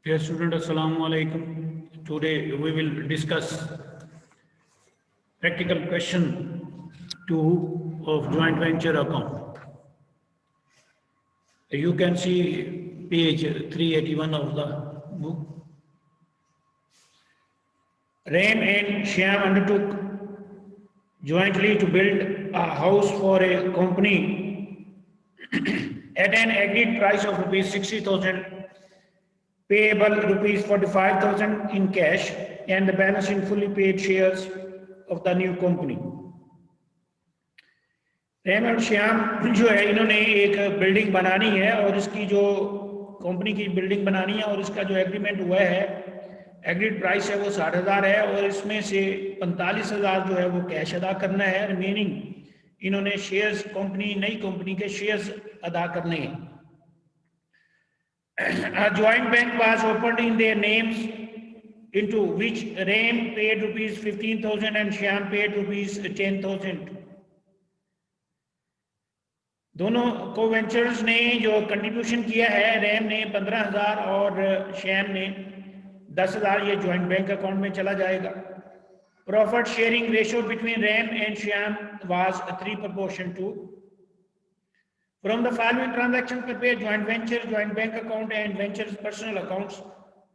Dear student, Assalamu alaikum. Today we will discuss practical question 2 of joint venture account. You can see page 381 of the book. Ram and Shyam undertook jointly to build a house for a company at an agreed price of rupees 60,000, payable rupees 45,000 in cash, and the balance in fully paid shares of the new company. RAM और श्याम जो है इन्होंने एक building बनानी है और इसकी जो कंपनी की बिल्डिंग बनानी है और इसका जो एग्रीमेंट हुआ है, एग्रीड प्राइस है वो 60,000 है और इसमें से 45,000 जो है वो कैश अदा करना है, रिमेनिंग इन्होंने शेयर्स कंपनी नई कंपनी के शेयर्स अदा करने हैं. A joint bank was opened in their names, into which Ram paid rupees 15,000 and Shyam paid rupees 10,000. दोनों को वेंचर्स ने जो कंट्रीब्यूशन किया है, रैम ने 15,000 और श्याम ने 10,000, ये ज्वाइंट बैंक अकाउंट में चला जाएगा. Profit sharing ratio between RAM and Shyam was 3:2. From the following transactions, prepare joint venture, joint bank account and ventures personal accounts.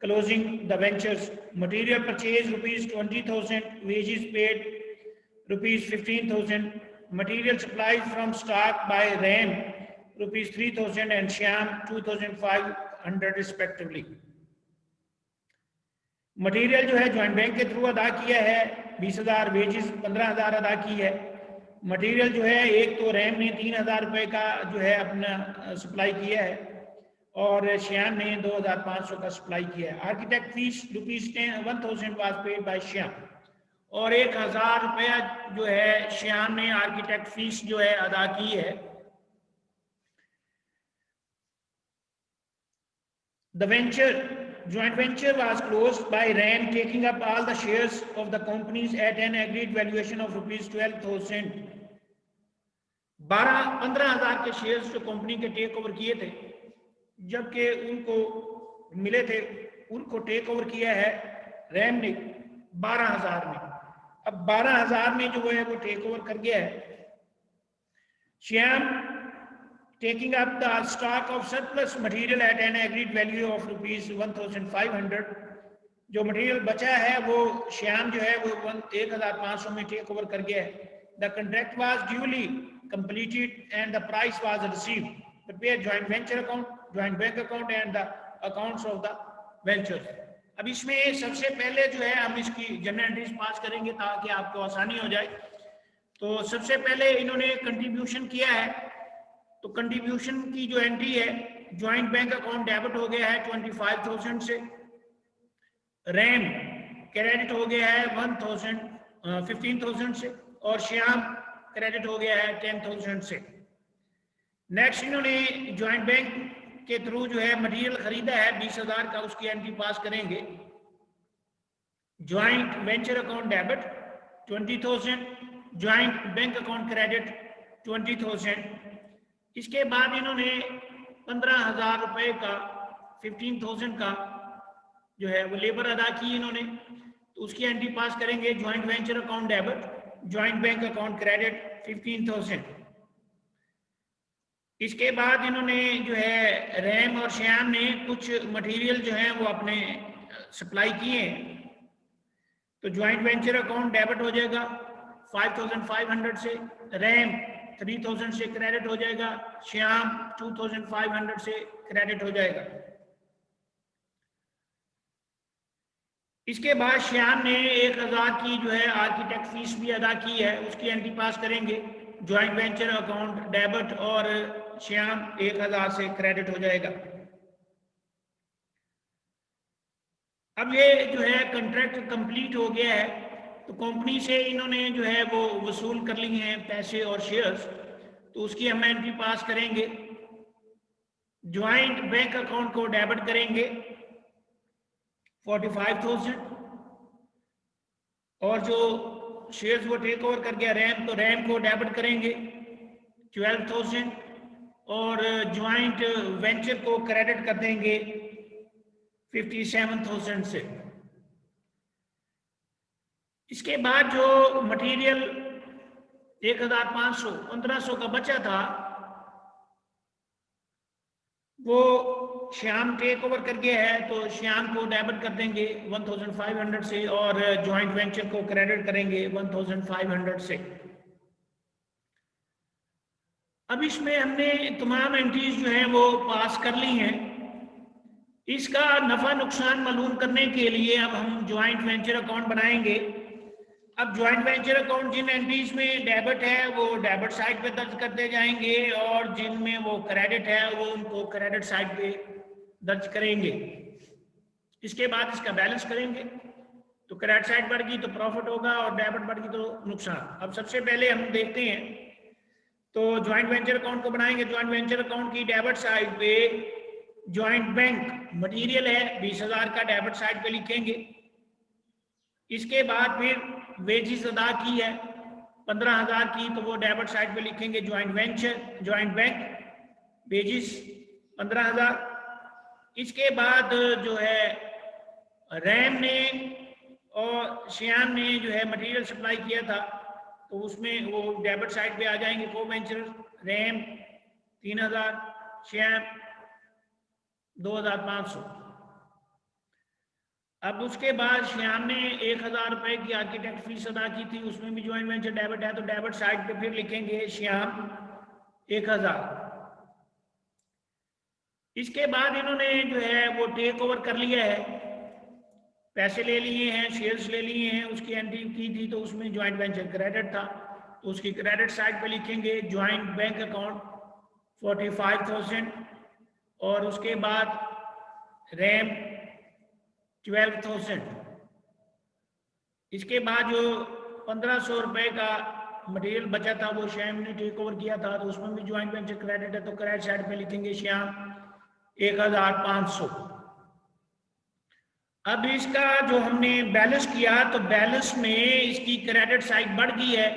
Closing the ventures. Material purchase rupees 20,000, wages paid rupees 15,000. Material supplies from stock by RAM rupees 3,000 and Shyam 2,500 respectively. Material जो है joint bank के through अदा किया है 20,000, wages 15,000 अदा की है. Material जो है एक तो रैम ने 3,000 रुपए का जो है अपना सप्लाई किया है और श्याम ने 2,500 का सप्लाई किया है. Architect fees rupees 1,000 was paid by Shyam और 1,000 रुपया जो है श्याम ने आर्किटेक्ट फीस जो है अदा की है. The joint venture was closed by RAM taking up all the shares of the companies at an agreed valuation of rupees 12,000. 15,000 के शेयर्स जो कंपनी के टेक ओवर किए थे, जबकि उनको मिले थे, उनको टेक ओवर किया है रैम ने 12,000 में. अब 12,000 में जो है वो टेक ओवर कर गया है. Shyam taking up the stock of surplus material at an agreed value of rupees 1,500. जो मटेरियल बचा है वो श्याम जो है वो 1,500 में टेक ओवर कर गया है. The contract was duly completed and the price was received. Prepare joint venture account, joint bank account and the accounts of the ventures. अब इसमें सबसे पहले जो है हम इसकी जनरल एंट्रीज पास करेंगे ताकि आपको आसानी हो जाए. तो सबसे पहले इन्होंने कंट्रीब्यूशन किया है, तो कंट्रीब्यूशन की जो एंट्री है, ज्वाइंट बैंक अकाउंट डेबिट हो गया है 25,000 से, रैम क्रेडिट हो गया है 15,000 से और श्याम क्रेडिट हो गया है 10,000 से. नेक्स्ट इन्होंने ज्वाइंट बैंक के थ्रू जो है मटेरियल खरीदा है 20,000 का, उसकी एंट्री पास करेंगे. Joint venture account debit 20,000, joint bank account credit 20,000. इसके बाद इन्होंने 15,000 रुपए का 15,000 का जो है वो लेबर अदा की इन्होंने, तो उसकी एंट्री पास करेंगे. Joint venture account debit, joint bank account credit 15,000. इसके बाद इन्होंने जो है रैम और श्याम ने कुछ मटेरियल जो है वो अपने सप्लाई किए हैं, तो ज्वाइंट वेंचर अकाउंट डेबिट हो जाएगा 5,500 से, रैम 3,000 से क्रेडिट हो जाएगा, श्याम 2,500 से क्रेडिट हो जाएगा. इसके बाद श्याम ने 1,000 की जो है आर्किटेक्ट फीस भी अदा की है, उसकी एंट्री पास करेंगे. ज्वाइंट वेंचर अकाउंट डेबिट और श्याम 1,000 से क्रेडिट हो जाएगा. अब ये जो है कॉन्ट्रैक्ट कंप्लीट हो गया है, तो कंपनी से इन्होंने जो है वो वसूल कर लिए हैं पैसे और शेयर्स, तो उसकी हम एंट्री पास करेंगे. ज्वाइंट बैंक अकाउंट को डेबिट करेंगे 45,000 और जो शेयर्स वो टेक ओवर कर गया रैम, तो रैम को डेबिट करेंगे 12,000 और ज्वाइंट वेंचर को क्रेडिट कर देंगे 57,000 से। इसके बाद जो मटेरियल 1,500 1,500 का बचा था वो श्याम टेक ओवर कर गया है, तो श्याम को डेबिट कर देंगे 1,500 से और जॉइंट वेंचर को क्रेडिट करेंगे 1,500 से। अब इसमें हमने तमाम एंट्रीज जो हैं वो पास कर ली हैं। इसका नफा नुकसान मालूम करने के लिए अब हम जॉइंट वेंचर अकाउंट बनाएंगे। अब जॉइंट वेंचर अकाउंट जिन एंट्रीज में डेबिट है वो डेबिट साइड पे दर्ज करते जाएंगे और जिनमें वो क्रेडिट है वो उनको क्रेडिट साइड पे दर्ज करेंगे। इसके बाद इसका बैलेंस करेंगे, तो क्रेडिट साइड बढ़ गई तो प्रॉफिट होगा और डेबिट बढ़ गई तो नुकसान। अब सबसे पहले हम देखते हैं, तो जॉइंट वेंचर अकाउंट को बनाएंगे। जॉइंट वेंचर अकाउंट की डेबिट साइड पे जॉइंट बैंक मटेरियल है 20,000 का, डेबिट साइड पे लिखेंगे। इसके बाद फिर वेजिस अदा की है 15,000 की, तो वो डेबिट साइड पे लिखेंगे joint venture joint bank wages 15,000। इसके बाद जो है रैम ने और श्याम ने जो है मटेरियल सप्लाई किया था, तो उसमें वो डेबिट साइड पे आ जाएंगे। को वेंचर रैम 3,000, श्याम 2,500। अब उसके बाद श्याम ने 1,000 रुपए की आर्किटेक्ट फीस अदा की थी, उसमें भी जॉइंट वेंचर डेबिट है, तो डेबिट साइड पे फिर लिखेंगे श्याम 1,000। इसके बाद इन्होंने जो है वो टेक ओवर कर लिया है, पैसे ले लिए हैं, शेयर्स ले लिए हैं, उसकी एंट्री की थी तो उसमें जॉइंट वेंचर क्रेडिट था, तो उसकी क्रेडिट साइड पे लिखेंगे जॉइंट बैंक अकाउंट 45,000 और उसके बाद रैम 12,000। इसके बाद जो 1,500 रुपए का मटेरियल बचा था वो श्याम ने टेक ओवर किया था, तो उसमें भी जॉइंट वेंचर क्रेडिट है, तो क्रेडिट साइड पे लिखेंगे श्याम 1,500। अब इसका जो हमने बैलेंस किया तो बैलेंस में इसकी क्रेडिट साइड बढ़ गई है,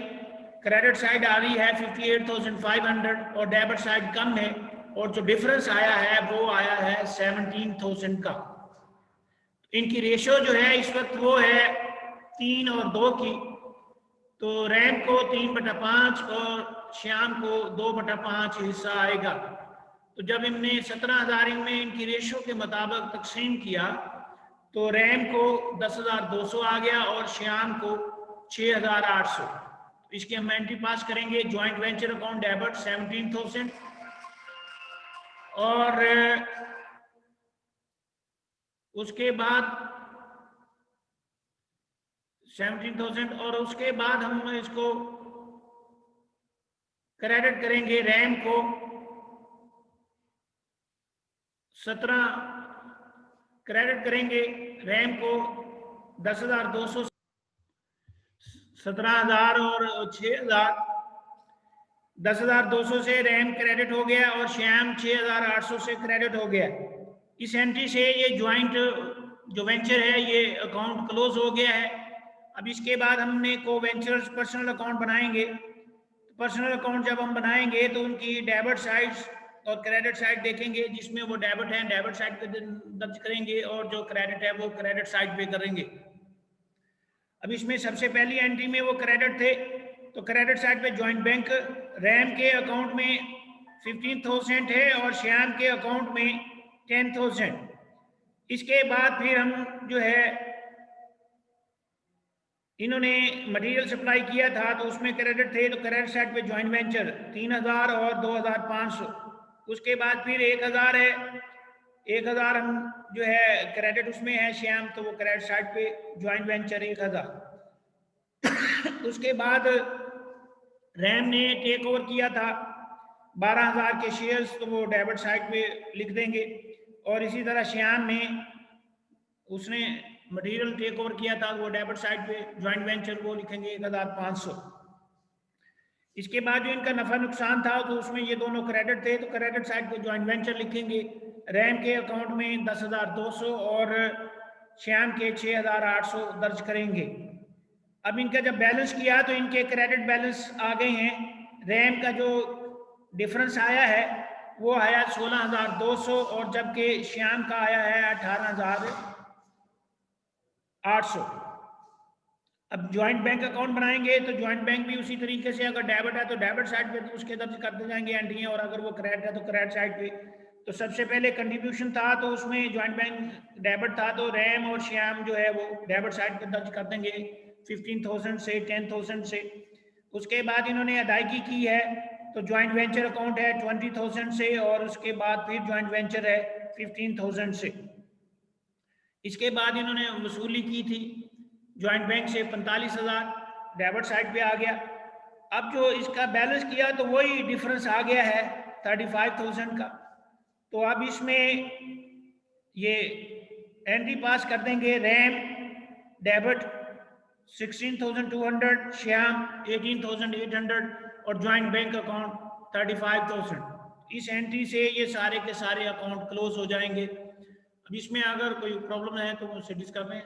क्रेडिट साइड आ रही है 58,500 और डेबिट साइड कम है, और जो डिफरेंस आया है वो आया है 17,000 का। इनकी रेशियो जो है इस वक्त वो है 3 और 2 की, तो रैम को 3/5 और श्याम को 2/5 हिस्सा आएगा। तो जब इनने 17,000 इनमें इनकी रेशियो के मुताबिक तकसीम किया तो रैम को 10,200 आ गया और श्याम को 6,800। इसकी हम एंट्री पास करेंगे। जॉइंट वेंचर अकाउंट डेबिट 17,000 और उसके बाद 17,000 और उसके बाद हम इसको क्रेडिट करेंगे रैम को 17 क्रेडिट करेंगे रैम को 10,200, 17,000 और 6,000, 10,200 से रैम क्रेडिट हो गया और श्याम 6,800 से क्रेडिट हो गया। इस एंट्री से ये ज्वाइंट जो वेंचर है ये अकाउंट क्लोज हो गया है। अब इसके बाद हमने को वेंचर्स पर्सनल अकाउंट बनाएंगे। पर्सनल अकाउंट जब हम बनाएंगे तो उनकी डेबिट साइड और क्रेडिट साइड देखेंगे, जिसमें वो डेबिट है डेबिट साइड पे दर्ज करेंगे और जो क्रेडिट है वो क्रेडिट साइड पे करेंगे। अब इसमें सबसे पहली एंट्री में वो क्रेडिट थे, तो क्रेडिट साइड पे जॉइंट बैंक रैम के अकाउंट में 15,000 है और श्याम के अकाउंट में 10,000। इसके बाद फिर हम जो है इन्होंने मटेरियल सप्लाई किया था तो उसमें क्रेडिट थे, तो क्रेडिट साइड पे जॉइंट वेंचर 3,000 और 2,500। उसके बाद फिर 1,000 है, 1,000 हम जो है क्रेडिट उसमें है श्याम, तो वो क्रेडिट साइड पे जॉइंट वेंचर 1,000। उसके बाद रैम ने टेक ओवर किया था 12,000 के शेयर्स, तो वो डेबिट साइड पे लिख देंगे। और इसी तरह श्याम ने उसने मटेरियल टेक ओवर किया था, वो डेबिट साइड पे जॉइंट वेंचर वो लिखेंगे 1,500। इसके बाद जो इनका नफा नुकसान था तो उसमें ये दोनों क्रेडिट थे, तो क्रेडिट साइड पे जॉइंट वेंचर लिखेंगे। रैम के अकाउंट में 10,200 और श्याम के 6,800 दर्ज करेंगे। अब इनका जब बैलेंस किया तो इनके क्रेडिट बैलेंस आ गए हैं। रैम का जो डिफरेंस आया है वो आया 16,200 और जबकि श्याम का आया है 18,800। अब ज्वाइंट बैंक अकाउंट बनाएंगे तो ज्वाइंट बैंक भी उसी तरीके से, अगर डेबिट है तो डेबिट साइड पे तो उसके दर्ज करते जाएंगे एंट्रियां, और अगर वो क्रेडिट है तो क्रेडिट साइड पे। तो सबसे पहले कंट्रीब्यूशन था तो उसमें ज्वाइंट बैंक डेबिट था, तो रैम और श्याम जो है वो डेबिट साइड पे दर्ज कर देंगे 15,000 से 10,000 से। उसके बाद इन्होंने अदायगी की है तो ज्वाइंट वेंचर अकाउंट है 20,000 से, और उसके बाद फिर ज्वाइंट वेंचर है 15,000 से। इसके बाद इन्होंने वसूली की थी ज्वाइंट बैंक से 45,000, डेबिट साइड पे आ गया। अब जो इसका बैलेंस किया तो वही डिफरेंस आ गया है 35,000 का। तो अब इसमें ये एंट्री पास कर देंगे, रैम डेबिट 16,200, श्याम 18,800 और ज्वाइंट बैंक अकाउंट 35,000। इस एंट्री से ये सारे के सारे अकाउंट क्लोज हो जाएंगे। अब इसमें अगर कोई प्रॉब्लम है तो मुझसे डिस्कस करें।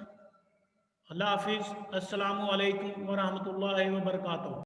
अल्लाह हाफिज़। अस्सलामु अलैकुम वरहमतुल्लाहि वबरकातुहू।